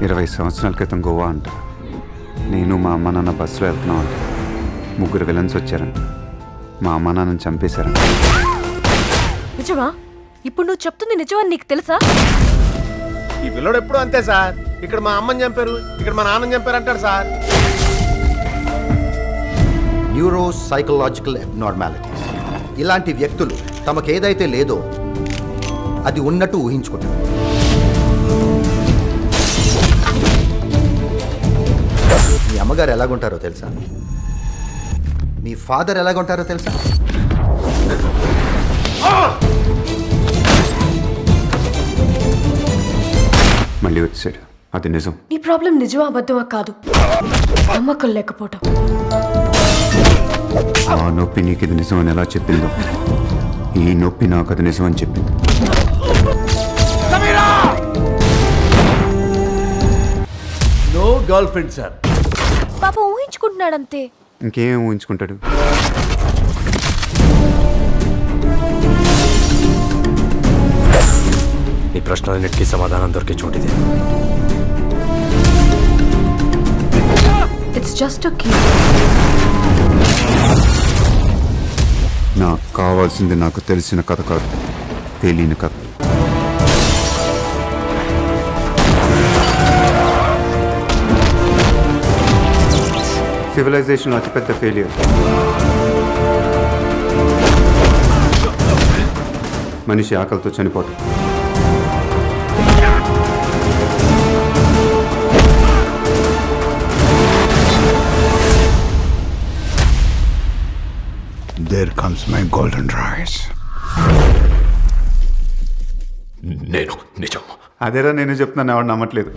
20 సంవత్సరాల క్రితం గోవా అంట. నేను మా అమ్మ నాన్న బస్సులో వెళ్తున్నాం అంట. 3 విలన్స్ వచ్చారంట. మా అమ్మ నాన్నని చంపేశారంట. నిజమా? ఇప్పుడు నువ్వు చెప్తుంది నిజమని నీకు తెలుసా? ఈ పిల్లడు ఎప్పుడు అంతే సార్. ఇక్కడ మా అమ్మని చంపారు, ఇక్కడ మా నాన్నని చంపారు అంటాడు సార్. Neuro psychological abnormalities. ఇలాంటి వ్యక్తులు తమకేదైతే లేదో అది ఉన్నట్టు ఊహించుకుంటారు. మీ అమ్మగారు ఎలాగుంటారో తెలుసా? మీ ఫాదర్ ఎలాగుంటారో తెలుసా? మళ్ళీ వచ్చాడు. అది నిజం. నీ ప్రాబ్లం నిజమా అబద్ధమా కాదు, నమ్మకం లేకపోవటం. ఆ నొప్పి నీకు ఇది నిజం అని ఎలా చెప్పిందో, ఈ నొప్పి నాకు అది నిజం అని చెప్పింది. No girl friend sir. పాప ఊహించుకుంటున్నాడంతే. ఇంకేం ఊహించుకుంటాడు? ఈ ప్రశ్నలన్నిటికీ సమాధానం దొరికే చోటిది. It's just a key. నాకు కావాల్సింది నాకు తెలిసిన కథ కాదు, తెలియని కథ. సివిలైజేషన్ అతిపెద్ద ఫెయిలియర్. మనిషి ఆకలితో చనిపోవటం. There comes my golden rice. నేను నిజం. అదేరా నేను చెప్తున్నాను, ఎవరు నమ్మట్లేదు.